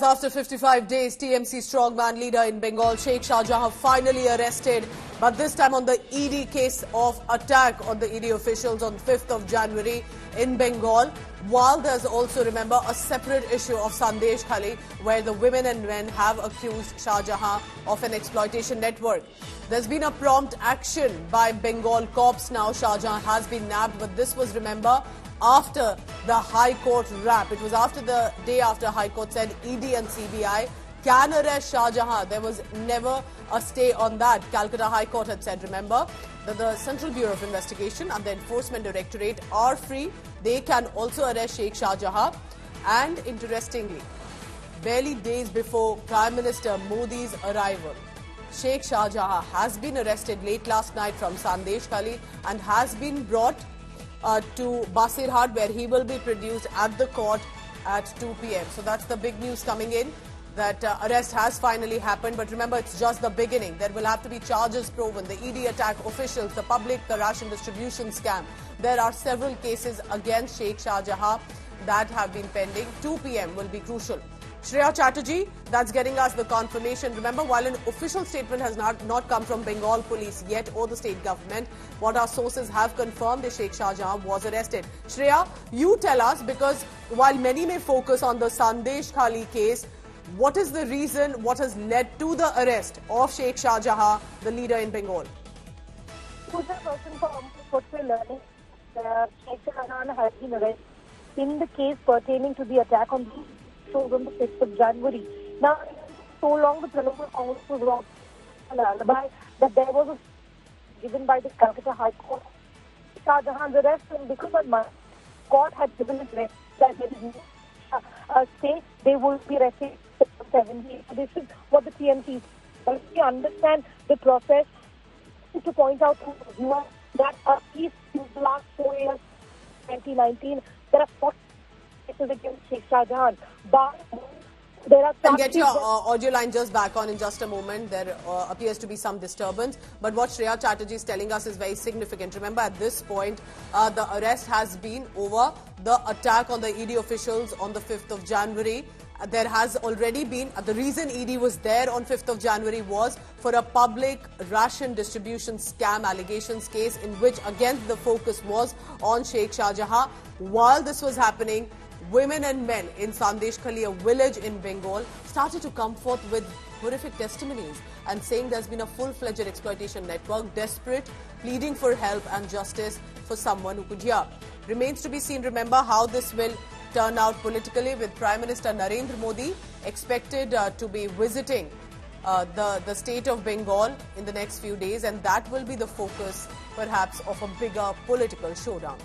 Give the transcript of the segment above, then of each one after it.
After 55 days, TMC strongman leader in Bengal, Sheikh Shah Jahan, finally arrested, but this time on the ED case of attack on the ED officials on 5th of January in Bengal. While there's also, remember, a separate issue of Sandesh Khali, where the women and men have accused Shah Jahan of an exploitation network. There's been a prompt action by Bengal cops now. Shah Jahan has been nabbed, but this was, remember, after the High Court wrap. It was after the day after High Court said ED and CBI can arrest Shah Jahan. There was never a stay on that. Calcutta High Court had said, remember, that the Central Bureau of Investigation and the Enforcement Directorate are free. They can also arrest Sheikh Shah Jahan. And interestingly, barely days before Prime Minister Modi's arrival, Sheikh Shah Jahan has been arrested late last night from Sandeshkhali and has been brought to Basirhat, where he will be produced at the court at 2 p.m. So that's the big news coming in, that arrest has finally happened. But remember, it's just the beginning. There will have to be charges proven. The ED attack officials, the public ration distribution scam. There are several cases against Sheikh Shah Jahan that have been pending. 2 p.m. will be crucial. Shreya Chatterjee, that's getting us the confirmation. Remember, while an official statement has not come from Bengal police yet or the state government, what our sources have confirmed is Sheikh Shah Jahan was arrested. Shreya, you tell us, because while many may focus on the Sandesh Khali case, what is the reason, what has led to the arrest of Sheikh Shah Jahan, the leader in Bengal? First and foremost, what we're learning, Sheikh Shah Jahan has been arrested in the case pertaining to the attack on the shows on the 5th of January. Now, so long the Trinamool Congress was wrong an alibi that there was a given by the Calcutta High Court Shah Jahan's arrest, and because the court had given it rest that there is no stay, they will be arrested for 7 days. So this is what the TMC is. We understand the process. To point out to viewers that at least in the last 4 years, 2019, there are 40 cases against Sheikh Shah Jahan. But there are I'll get your audio line just back on in just a moment. There appears to be some disturbance. But what Shreya Chatterjee is telling us is very significant. Remember, at this point, the arrest has been over the attack on the ED officials on the 5th of January. There has already been, the reason ED was there on 5th of January was for a public ration distribution scam allegations case in which, again, the focus was on Sheikh Shah Jahan. While this was happening, women and men in Sandeshkhali, a village in Bengal, started to come forth with horrific testimonies and saying there's been a full-fledged exploitation network, desperate, pleading for help and justice for someone who could hear. Remains to be seen, remember, how this will turn out politically, with Prime Minister Narendra Modi expected to be visiting the state of Bengal in the next few days, and that will be the focus, perhaps, of a bigger political showdown.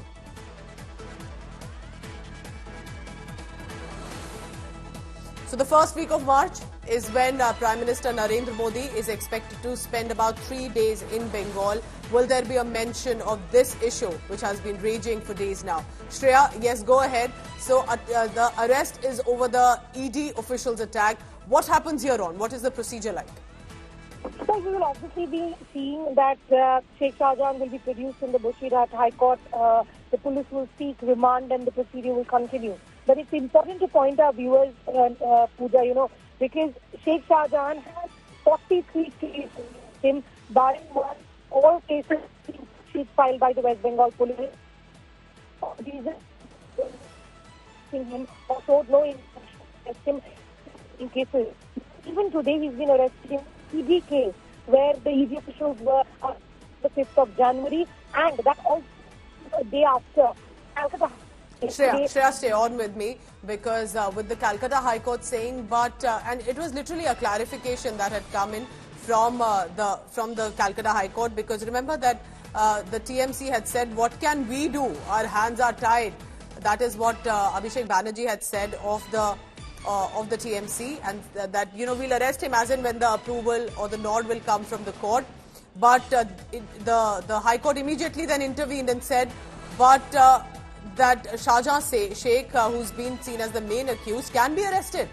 So the first week of March is when Prime Minister Narendra Modi is expected to spend about 3 days in Bengal. Will there be a mention of this issue, which has been raging for days now? Shreya, yes, go ahead. So the arrest is over the ED officials' attack. What happens here on? What is the procedure like? So we will obviously be seeing that Sheikh Shah Jahan will be produced in the Basirhat High Court. The police will seek remand and the procedure will continue. But it's important to point out, viewers, Pooja, because Sheikh Shah Jahan has 43 cases against him, barring one, all cases filed by the West Bengal police. Him or showed no interest him in cases. Even today, he's been arrested in ED case, where the ED officials were on the 5th of January, and that also the day after Calcutta. Shreya, stay on with me, because with the Calcutta High Court saying, and it was literally a clarification that had come in from the Calcutta High Court, because remember that the TMC had said, what can we do? Our hands are tied. That is what Abhishek Banerjee had said of the TMC, and that we'll arrest him as and when the approval or the nod will come from the court. But the High Court immediately then intervened and said, that Shah Jahan Sheikh, who's been seen as the main accused, can be arrested.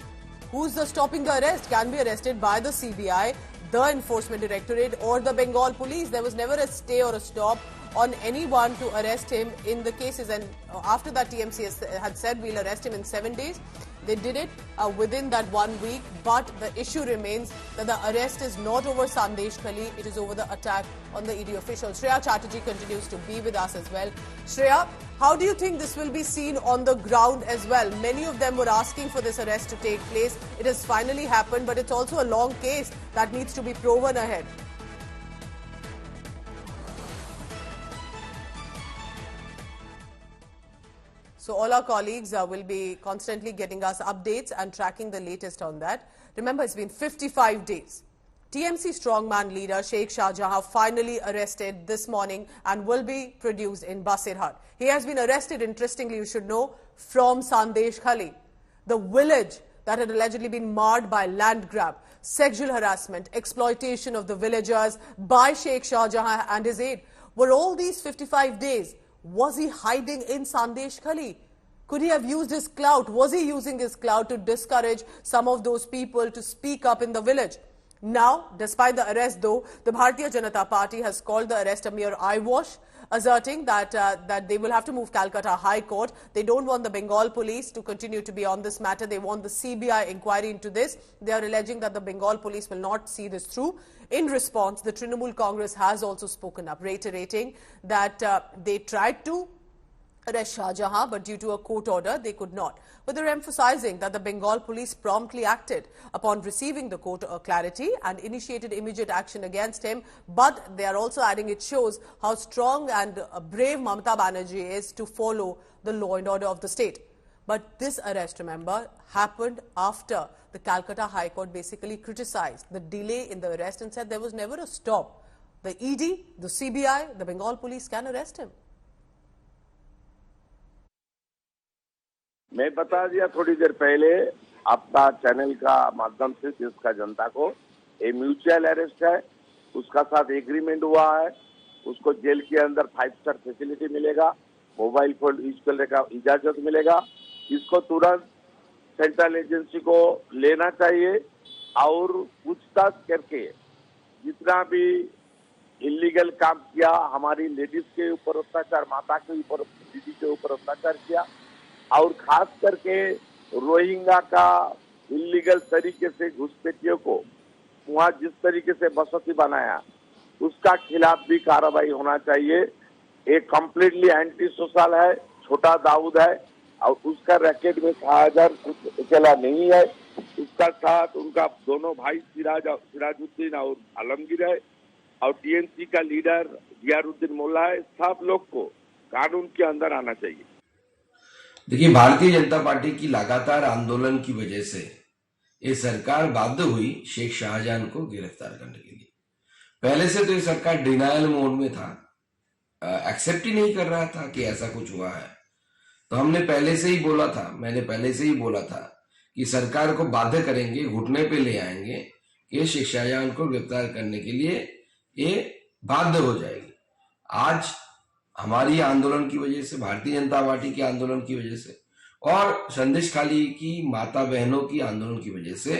Who's stopping the arrest? Can be arrested by the CBI, the Enforcement Directorate or the Bengal police. There was never a stay or a stop on anyone to arrest him in the cases. And after that, TMC had said we'll arrest him in 7 days. They did it within that 1 week, but the issue remains that the arrest is not over Sandeshkhali, it is over the attack on the ED official. Shreya Chatterjee continues to be with us as well. Shreya, how do you think this will be seen on the ground as well? Many of them were asking for this arrest to take place. It has finally happened, but it's also a long case that needs to be proven ahead. So all our colleagues will be constantly getting us updates and tracking the latest on that. Remember, it's been 55 days. TMC strongman leader Sheikh Shah Jahan finally arrested this morning and will be produced in Basirhat. He has been arrested, interestingly, you should know, from Sandeshkhali, the village that had allegedly been marred by land grab, sexual harassment, exploitation of the villagers by Sheikh Shah Jahan and his aide. Were all these 55 days, was he hiding in Sandeshkhali? Could he have used his clout? Was he using his clout to discourage some of those people to speak up in the village? Now, despite the arrest though, the Bharatiya Janata Party has called the arrest a mere eyewash, asserting that they will have to move Calcutta High Court. They don't want the Bengal police to continue to be on this matter. They want the CBI inquiry into this. They are alleging that the Bengal police will not see this through. In response, the Trinamool Congress has also spoken up, reiterating that they tried to arrest Shah Jahan, but due to a court order, they could not. But they're emphasizing that the Bengal police promptly acted upon receiving the court clarity and initiated immediate action against him. But they are also adding it shows how strong and brave Mamata Banerjee is to follow the law and order of the state. But this arrest, remember, happened after the Calcutta High Court basically criticized the delay in the arrest and said there was never a stop. The ED, the CBI, the Bengal police can arrest him. मैं बता दिया थोड़ी देर पहले आपका channel का माध्यम से देश का जनता को ये म्यूचुअल अरेस्ट है, उसका साथ एग्रीमेंट हुआ है, उसको जेल के अंदर 5 स्टार फैसिलिटी मिलेगा, मोबाइल फोन यूज करने का इजाजत मिलेगा। इसको तुरंत सेंट्रल एजेंसी को लेना चाहिए और पूछताछ करके जितना भी इलीगल काम किया, हमारी लेडीज के ऊपर अत्याचार, माता के ऊपर, दीदी के ऊपर अत्याचार किया और खास करके रोहिंग्या का इलीगल तरीके से घुसपैठियों को वहाँ जिस तरीके से बसती बनाया, उसका खिलाफ भी कार्रवाई होना चाहिए। एक कम्प्लीटली एंटी सोशल है, छोटा दाऊद है और उसका रैकेट में शाहजहां कुछ अकेला नहीं है, उसका साथ उनका दोनों भाई सिराजुद्दीन और आलमगीर है और टीएमसी का लीडर जियारुद्दीन मोल्ला है। सब लोग को कानून के अंदर आना चाहिए। देखिए, भारतीय जनता पार्टी की लगातार आंदोलन की वजह से ये सरकार बाध्य हुई शेख शाहजहां को गिरफ्तार करने के लिए। पहले से तो ये सरकार डिनायल मोड में था, एक्सेप्ट ही नहीं कर रहा था कि ऐसा कुछ हुआ है। तो हमने पहले से ही बोला था, मैंने पहले से ही बोला था कि सरकार को बाध्य करेंगे, घुटने पे ले आएंगे कि शेख शाहजहां को गिरफ्तार करने के लिए ये बाध्य हो जाएगी। आज हमारी आंदोलन की वजह से, भारतीय जनता पार्टी के आंदोलन की वजह से और संदेश खाली की माता बहनों की आंदोलन की वजह से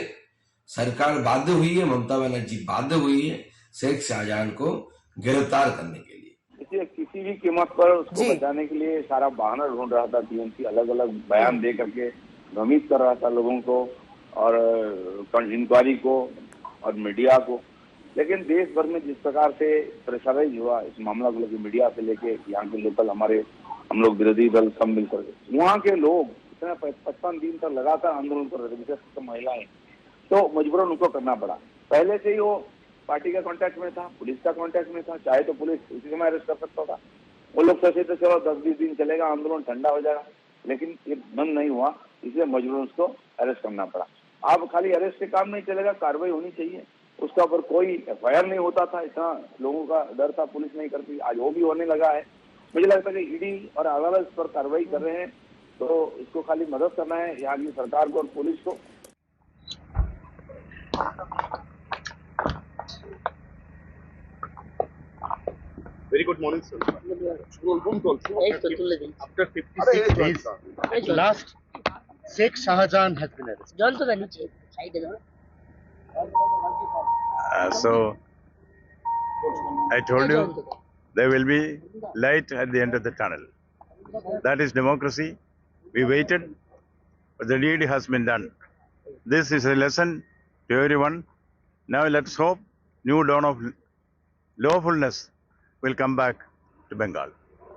सरकार बाध्य हुई है, ममता बनर्जी बाध्य हुई है शेख शाहजहां को गिरफ्तार करने के लिए। किसी भी कीमत पर उसको बचाने के लिए सारा बहाना ढूंढ रहा था टीएमसी, अलग अलग बयान दे करके भ्रमित कर रहा था लोगों को और इंक्वायरी को और मीडिया को। लेकिन देश भर में जिस प्रकार से प्रेशराइज हुआ इस मामला को लेकर, मीडिया से लेके यहाँ के लोकल हम लोग विरोधी दल सब मिलकर, वहाँ के लोग इतना 55 दिन तक लगातार आंदोलन कर रहे थे, विशेषकर महिलाएं, तो मजबूरन उनको करना पड़ा। पहले से ही वो पार्टी का कांटेक्ट में था, पुलिस का कांटेक्ट में था, चाहे तो पुलिस उसी समय अरेस्ट कर सकता था। वो लोग सोचे तो चलो 10-20 दिन चलेगा, आंदोलन ठंडा हो जाएगा, लेकिन ये बंद नहीं हुआ, इसलिए मजबूरन उसको अरेस्ट करना पड़ा। अब खाली अरेस्ट से काम नहीं चलेगा, कार्रवाई होनी चाहिए। उसका ऊपर कोई एफआईआर नहीं होता था, इतना लोगों का डर था, पुलिस नहीं करती, आज वो भी होने लगा है। मुझे लगता है कि ईडी और अदालत इस पर कार्रवाई कर रहे हैं, तो इसको खाली मदद करना है यहाँ की सरकार को और पुलिस को। Very good morning, sir. After 56 days, at last, Sheikh Shah Jahan has been arrested. So, I told you, there will be light at the end of the tunnel. That is democracy. We waited but the deed has been done. This is a lesson to everyone. Now let's hope new dawn of lawfulness will come back to Bengal.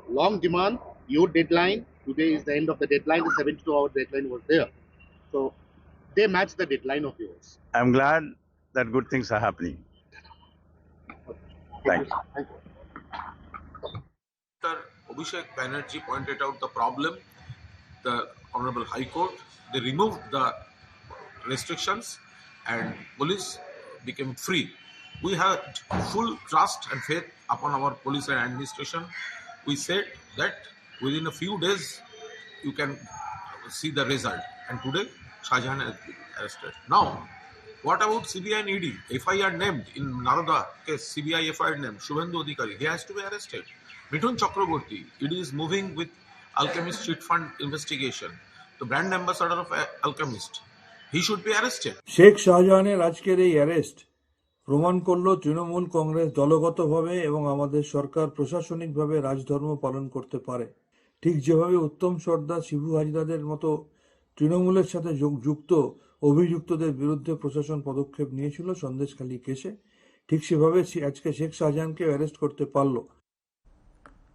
Long demand, your deadline. Today is the end of the deadline. The 72-hour deadline was there. So they match the deadline of yours. I'm glad that good things are happening. Thank you. Thank you. Dr. Abhishek Banerjee pointed out the problem. The Honorable High Court, they removed the restrictions and police became free. We had full trust and faith upon our police and administration. We said that within a few days you can see the result. And today Shah Jahan has been arrested. Now, what about CBI and ED? FIR named in Naroda case, CBI FIR named Shubhendu Adhikari. He has to be arrested. Mithun Chakraborty, ED is moving with Alchemist Cheat Fund investigation. The brand ambassador of Alchemist, he should be arrested. Sheikh শাহজাহানের আজকের এই arrest প্রমাণ করল তৃণমূল কংগ্রেস দলগতভাবে এবং আমাদের সরকার প্রশাসনিকভাবে রাজধর্ম পালন করতে পারে। ঠিক যেভাবে উত্তম সর্দার, শিবু হাজরাদের মতো তৃণমূলের সাথে যুক্ত অভিযুক্তদের বিরুদ্ধে প্রশাসন পদক্ষেপ নিয়েছিল সন্দেশখালী কেসে, ঠিক সেভাবে আজকে শেখ শাহজাহানকে অ্যারেস্ট করতে পারল।